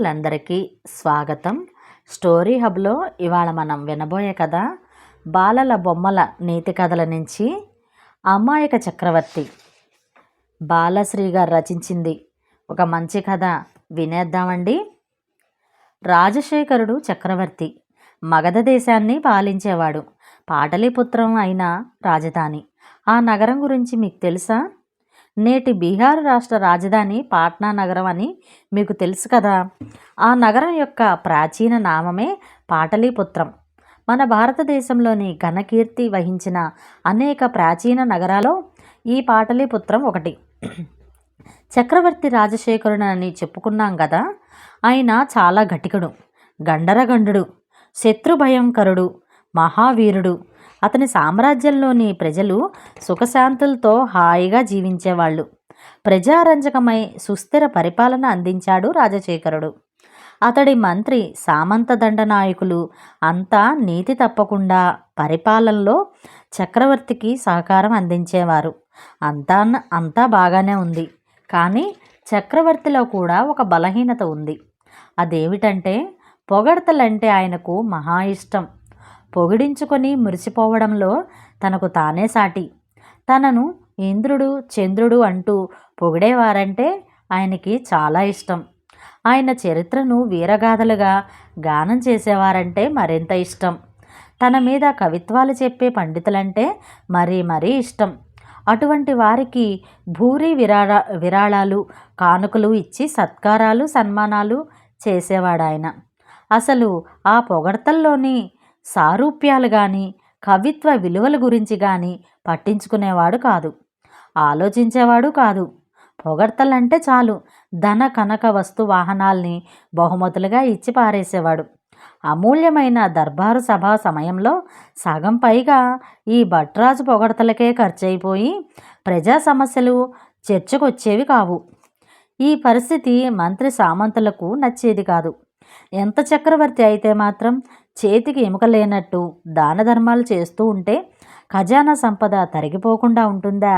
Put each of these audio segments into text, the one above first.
వాళ్ళందరికీ స్వాగతం. స్టోరీ హబ్లో ఇవాళ మనం వినబోయే కథ బాలల బొమ్మల నీతి కథల నుంచి అమాయక చక్రవర్తి. బాలశ్రీ గారు రచించింది ఒక మంచి కథ వినేద్దామండి. రాజశేఖరుడు చక్రవర్తి మగధ దేశాన్ని పాలించేవాడు. పాటలీపుత్రం అయిన రాజధాని. ఆ నగరం గురించి మీకు తెలుసా? నేటి బీహార్ రాష్ట్ర రాజధాని పాట్నా నగరం అని మీకు తెలుసు కదా. ఆ నగరం యొక్క ప్రాచీన నామమే పాటలీపుత్రం. మన భారతదేశంలోని ఘనకీర్తి వహించిన అనేక ప్రాచీన నగరాల్లో ఈ పాటలీపుత్రం ఒకటి. చక్రవర్తి రాజశేఖరుడని చెప్పుకున్నాం కదా. ఆయన చాలా ఘటికుడు, గండరగండు, శత్రుభయంకరుడు, మహావీరుడు. అతని సామ్రాజ్యంలోని ప్రజలు సుఖశాంతులతో హాయిగా జీవించేవాళ్ళు. ప్రజారంజకమై సుస్థిర పరిపాలన అందించాడు రాజశేఖరుడు. అతడి మంత్రి సామంత దండనాయకులు అంతా నీతి తప్పకుండా పరిపాలనలో చక్రవర్తికి సహకారం అందించేవారు. అంతా బాగానే ఉంది. కానీ చక్రవర్తిలో కూడా ఒక బలహీనత ఉంది. అదేమిటంటే పొగడ్తలంటే ఆయనకు మహా ఇష్టం. పొగిడించుకొని మురిసిపోవడంలో తనకు తానే సాటి. తనను ఇంద్రుడు చంద్రుడు అంటూ పొగిడేవారంటే ఆయనకి చాలా ఇష్టం. ఆయన చరిత్రను వీరగాథలుగా గానం చేసేవారంటే మరింత ఇష్టం. తన మీద కవిత్వాలు చెప్పే పండితులంటే మరీ ఇష్టం. అటువంటి వారికి భూరి విరాళాలు కానుకలు ఇచ్చి సత్కారాలు సన్మానాలు చేసేవాడు ఆయన. అసలు ఆ పొగడ్తల్లోని సారూప్యాలు కానీ కవిత్వ విలువల గురించి కానీ పట్టించుకునేవాడు కాదు, ఆలోచించేవాడు కాదు. పొగడ్తలంటే చాలు ధన కనక వస్తు వాహనాల్ని బహుమతులుగా ఇచ్చి పారేసేవాడు. అమూల్యమైన దర్బారు సభా సమయంలో సగం పైగా ఈ భట్రాజు పొగడ్తలకే ఖర్చయిపోయి ప్రజా సమస్యలు చర్చకొచ్చేవి కావు. ఈ పరిస్థితి మంత్రి సామంతులకు నచ్చేది కాదు. ఎంత చక్రవర్తి అయితే మాత్రం చేతికి ఎముక లేనట్టు దాన ధర్మాలు చేస్తూ ఉంటే ఖజానా సంపద తరిగిపోకుండా ఉంటుందా?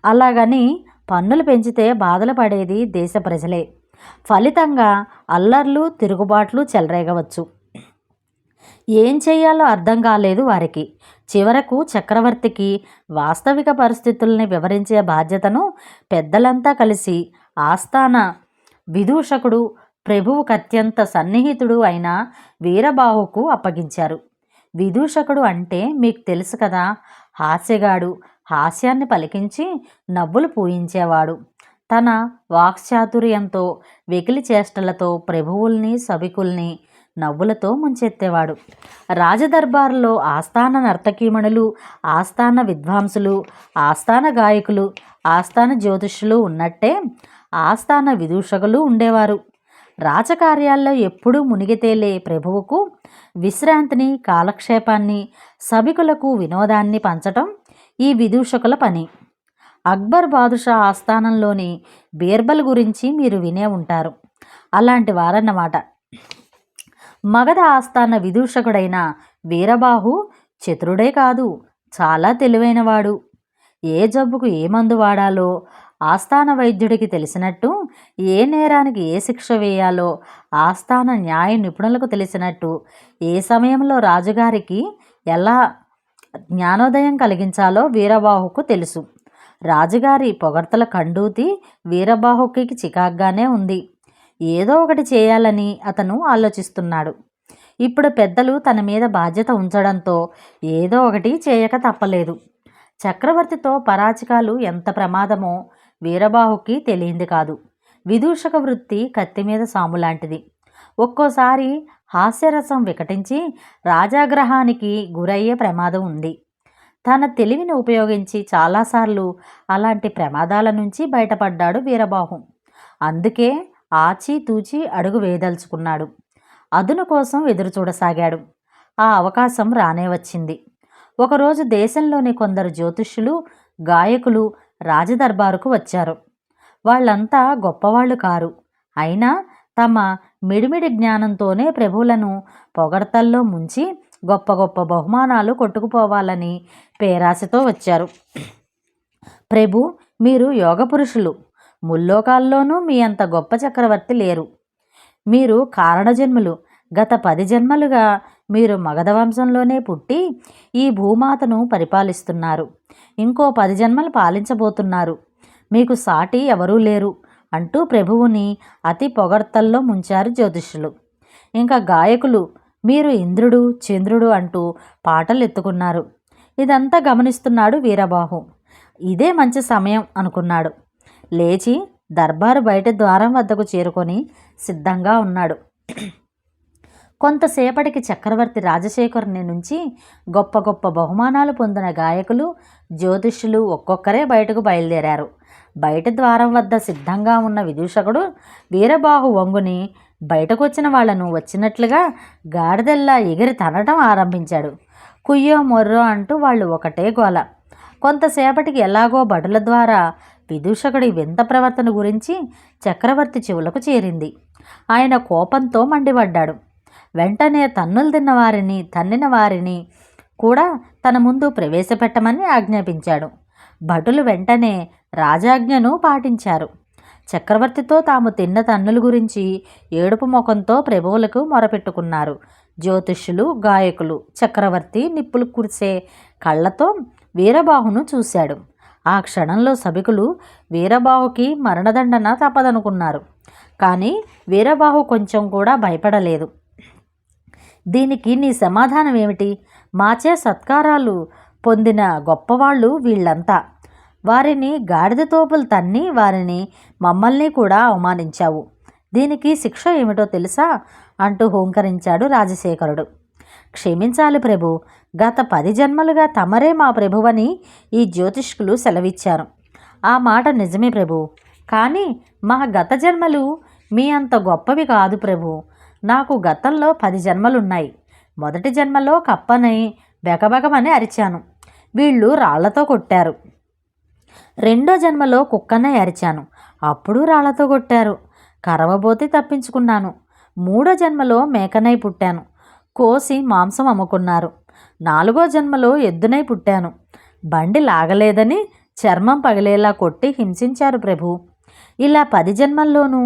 అలాగని పన్నులు పెంచితే బాధలు పడేది దేశ ప్రజలే. ఫలితంగా అల్లర్లు తిరుగుబాట్లు చెలరేగవచ్చు. ఏం చేయాలో అర్థం కాలేదు వారికి. చివరకు చక్రవర్తికి వాస్తవిక పరిస్థితుల్ని వివరించే బాధ్యతను పెద్దలంతా కలిసి ఆస్థాన విదూషకుడు ప్రభువుకు అత్యంత సన్నిహితుడు అయిన వీరబాహుకు అప్పగించారు. విదూషకుడు అంటే మీకు తెలుసు కదా, హాస్యగాడు. హాస్యాన్ని పలికించి నవ్వులు పూయించేవాడు. తన వాక్చాతుర్యంతో వెకిలి చేష్టలతో ప్రభువుల్ని సభికుల్ని నవ్వులతో ముంచెత్తేవాడు. రాజదర్బారులో ఆస్థాన నర్తకీమణులు, ఆస్థాన విద్వాంసులు, ఆస్థాన గాయకులు, ఆస్థాన జ్యోతిష్యులు ఉన్నట్టే ఆస్థాన విదూషకులు ఉండేవారు. రాజకార్యాల్లో ఎప్పుడూ మునిగితేలే ప్రభువుకు విశ్రాంతిని, కాలక్షేపాన్ని, సభికులకు వినోదాన్ని పంచటం ఈ విదూషకుల పని. అక్బర్ బాదుషా ఆస్థానంలోని బీర్బల్ గురించి మీరు వినే ఉంటారు. అలాంటి వారన్నమాట. మగధ ఆస్థాన విదూషకుడైన వీరబాహు చతురుడే కాదు, చాలా తెలివైనవాడు. ఏ జబ్బుకు ఏ మందు వాడాలో ఆస్థాన వైద్యుడికి తెలిసినట్టు, ఏ నేరానికి ఏ శిక్ష వేయాలో ఆస్థాన న్యాయ నిపుణులకు తెలిసినట్టు, ఏ సమయంలో రాజుగారికి ఎలా జ్ఞానోదయం కలిగించాలో వీరబాహుకు తెలుసు. రాజుగారి పొగడ్తల కండూతి వీరబాహుకి చికాగ్గానే ఉంది. ఏదో ఒకటి చేయాలని అతను ఆలోచిస్తున్నాడు. ఇప్పుడు పెద్దలు తన మీద బాధ్యత ఉంచడంతో ఏదో ఒకటి చేయక తప్పలేదు. చక్రవర్తితో పరాచికాలు ఎంత ప్రమాదమో వీరబాహుకి తెలియంది కాదు. విదూషక వృత్తి కత్తి మీద సాము లాంటిది. ఒక్కోసారి హాస్యరసం వికటించి రాజాగ్రహానికి గురయ్యే ప్రమాదం ఉంది. తన తెలివిని ఉపయోగించి చాలాసార్లు అలాంటి ప్రమాదాల నుంచి బయటపడ్డాడు వీరబాహు. అందుకే ఆచితూచి అడుగు వేయదలుచుకున్నాడు. అదును కోసం ఎదురుచూడసాగాడు. ఆ అవకాశం రానే వచ్చింది. ఒకరోజు దేశంలోని కొందరు జ్యోతిష్యులు, గాయకులు రాజదర్బారుకు వచ్చారు. వాళ్ళంతా గొప్పవాళ్ళు కారు. అయినా తమ మిడిమిడి జ్ఞానంతోనే ప్రభువులను పొగడ్తల్లో ముంచి గొప్ప గొప్ప బహుమానాలు కొట్టుకుపోవాలని పేరాశతో వచ్చారు. ప్రభు, మీరు యోగ పురుషులు. ముల్లోకాల్లోనూ మీ అంత గొప్ప చక్రవర్తి లేరు. మీరు కారణజన్ములు. గత 10 జన్మలుగా మీరు మగధ వంశంలోనే పుట్టి ఈ భూమాతను పరిపాలిస్తున్నారు. ఇంకో 10 జన్మలు పాలించబోతున్నారు. మీకు సాటి ఎవరూ లేరు అంటూ ప్రభువుని అతి పొగడ్తల్లో ముంచారు జ్యోతిష్యులు. ఇంకా గాయకులు మీరు ఇంద్రుడు చంద్రుడు అంటూ పాటలు ఎత్తుకున్నారు. ఇదంతా గమనిస్తున్నాడు వీరబాహు. ఇదే మంచి సమయం అనుకున్నాడు. లేచి దర్బారు బయట ద్వారం వద్దకు చేరుకొని సిద్ధంగా ఉన్నాడు. కొంతసేపటికి చక్రవర్తి రాజశేఖరుని నుంచి గొప్ప గొప్ప బహుమానాలు పొందిన గాయకులు జ్యోతిష్యులు ఒక్కొక్కరే బయటకు బయలుదేరారు. బయట ద్వారం వద్ద సిద్ధంగా ఉన్న విదూషకుడు వీరబాహు వంగుని బయటకొచ్చిన వాళ్లను వచ్చినట్లుగా గాడిదెల్లా ఎగిరి తనటం ఆరంభించాడు. కుయ్యో మొర్రో అంటూ వాళ్ళు ఒకటే గోల. కొంతసేపటికి ఎలాగో భటుల ద్వారా విదూషకుడి వింత ప్రవర్తన గురించి చక్రవర్తి చెవులకు చేరింది. ఆయన కోపంతో మండిపడ్డాడు. వెంటనే తన్నులు తన్నిన వారిని కూడా తన ముందు ప్రవేశపెట్టమని ఆజ్ఞాపించాడు. భటులు వెంటనే రాజాజ్ఞను పాటించారు. చక్రవర్తితో తాము తిన్న తన్నుల గురించి ఏడుపు ముఖంతో ప్రభువులకు మొరపెట్టుకున్నారు. జ్యోతిష్యులు గాయకులు. చక్రవర్తి నిప్పులు కురిసే కళ్ళతో వీరబాహును చూశాడు. ఆ క్షణంలో సభికులు వీరబాహుకి మరణదండన తప్పదనుకున్నారు. కానీ వీరబాహు కొంచెం కూడా భయపడలేదు. దీనికి నీ సమాధానం ఏమిటి? మాచే సత్కారాలు పొందిన గొప్పవాళ్ళు వీళ్ళంతా. వారిని గాడిద తోపులు తన్ని వారిని మమ్మల్ని కూడా అవమానించావు. దీనికి శిక్ష ఏమిటో తెలుసా అంటూ హూంకరించాడు రాజశేఖరుడు. క్షమించాలి ప్రభు, గత 10 జన్మలుగా తమరే మా ప్రభువని ఈ జ్యోతిష్కులు సెలవిచ్చారు. ఆ మాట నిజమే ప్రభు, కానీ మా గత జన్మలు మీ అంత గొప్పవి కాదు ప్రభు. నాకు గతంలో 10 జన్మలున్నాయి. మొదటి జన్మలో కప్పనై బెకబెకమని అరిచాను. వీళ్ళు రాళ్లతో కొట్టారు. రెండో జన్మలో కుక్కనై అరిచాను. అప్పుడు రాళ్లతో కొట్టారు. కరవబోతే తప్పించుకున్నాను. మూడో జన్మలో మేకనై పుట్టాను. కోసి మాంసం అమ్ముకున్నారు. 4వ జన్మలో ఎద్దునై పుట్టాను. బండి లాగలేదని చర్మం పగిలేలా కొట్టి హింసించారు ప్రభు. ఇలా 10 జన్మల్లోనూ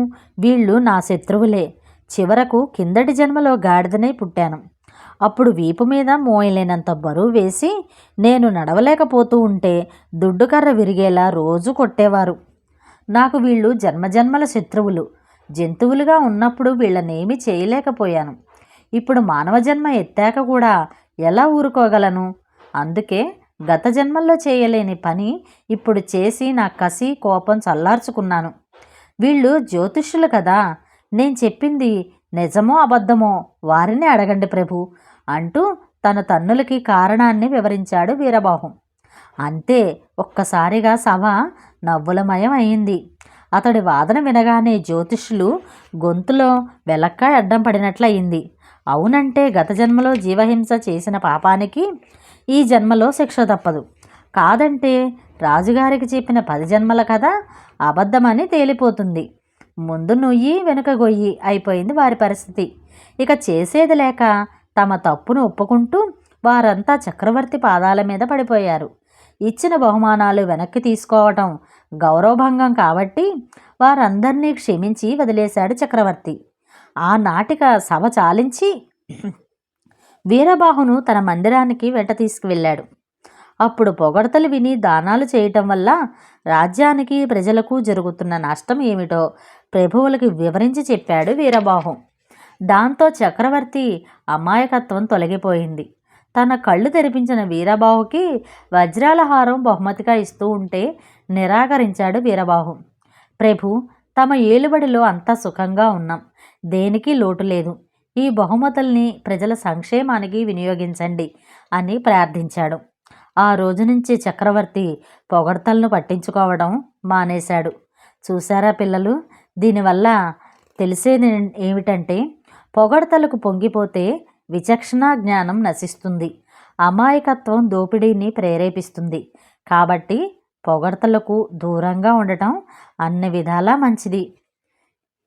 వీళ్ళు నా శత్రువులే. చివరకు కిందటి జన్మలో గాడిదనై పుట్టాను. అప్పుడు వీపు మీద మోయలేనంత బరువు వేసి నేను నడవలేకపోతూ ఉంటే దుడ్డుకర్ర విరిగేలా రోజు కొట్టేవారు. నాకు వీళ్ళు జన్మజన్మల శత్రువులు. జంతువులుగా ఉన్నప్పుడు వీళ్ళనేమీ చేయలేకపోయాను. ఇప్పుడు మానవ జన్మ ఎత్తాక కూడా ఎలా ఊరుకోగలను? అందుకే గత జన్మల్లో చేయలేని పని ఇప్పుడు చేసి నా కసి కోపం చల్లార్చుకున్నాను. వీళ్ళు జ్యోతిష్యులు కదా, నేను చెప్పింది నిజమో అబద్ధమో వారిని అడగండి ప్రభు అంటూ తన తన్నులకి కారణాన్ని వివరించాడు వీరబాహు. అంతే, ఒక్కసారిగా సభ నవ్వులమయం అయింది. అతడి వాదన వినగానే జ్యోతిష్యులు గొంతులో వెలక్కాయ అడ్డం పడినట్లయింది. అవునంటే గత జన్మలో జీవహింస చేసిన పాపానికి ఈ జన్మలో శిక్ష తప్పదు. కాదంటే రాజుగారికి చెప్పిన 10 జన్మల కథ అబద్ధమని తేలిపోతుంది. ముందు నుయ్యి వెనుక గొయ్యి అయిపోయింది వారి పరిస్థితి. ఇక చేసేది లేక తమ తప్పును ఒప్పుకుంటూ వారంతా చక్రవర్తి పాదాల మీద పడిపోయారు. ఇచ్చిన బహుమానాలు వెనక్కి తీసుకోవటం గౌరవభంగం కాబట్టి వారందరినీ క్షమించి వదిలేశాడు చక్రవర్తి. ఆ నాటిక సభ చాలించి వీరబాహును తన మందిరానికి వెంట తీసుకువెళ్ళాడు. అప్పుడు పొగడ్తలు విని దానాలు చేయటం వల్ల రాజ్యానికి ప్రజలకు జరుగుతున్న నష్టం ఏమిటో ప్రభువులకి వివరించి చెప్పాడు వీరబాహు. దాంతో చక్రవర్తి అమాయకత్వం తొలగిపోయింది. తన కళ్ళు తెరిపించిన వీరబాహుకి వజ్రాల హారం బహుమతిగా ఇస్తూ ఉంటే నిరాకరించాడు వీరబాహు. ప్రభు, తమ ఏలుబడిలో అంతా సుఖంగా ఉన్నాం. దేనికి లోటు లేదు. ఈ బహుమతుల్ని ప్రజల సంక్షేమానికి వినియోగించండి అని ప్రార్థించాడు. ఆ రోజు నుంచి చక్రవర్తి పొగడ్తలను పట్టించుకోవడం మానేశాడు. చూసారా పిల్లలు, దీనివల్ల తెలిసేది ఏమిటంటే పొగడ్తలకు పొంగిపోతే విచక్షణ జ్ఞానం నశిస్తుంది. అమాయకత్వం దోపిడీని ప్రేరేపిస్తుంది. కాబట్టి పొగడ్తలకు దూరంగా ఉండటం అన్ని విధాలా మంచిది.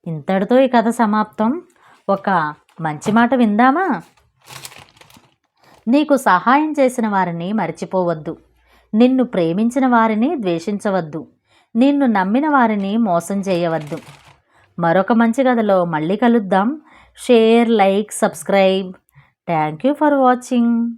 ఇంతటితో ఈ కథ సమాప్తం. ఒక మంచి మాట విందామా? నీకు సహాయం చేసిన వారిని మర్చిపోవద్దు. నిన్ను ప్రేమించిన వారిని ద్వేషించవద్దు. నిన్ను నమ్మిన వారిని మోసం చేయవద్దు. మరొక మంచి కథలో మళ్ళీ కలుద్దాం. Share, like, subscribe. Thank you for watching.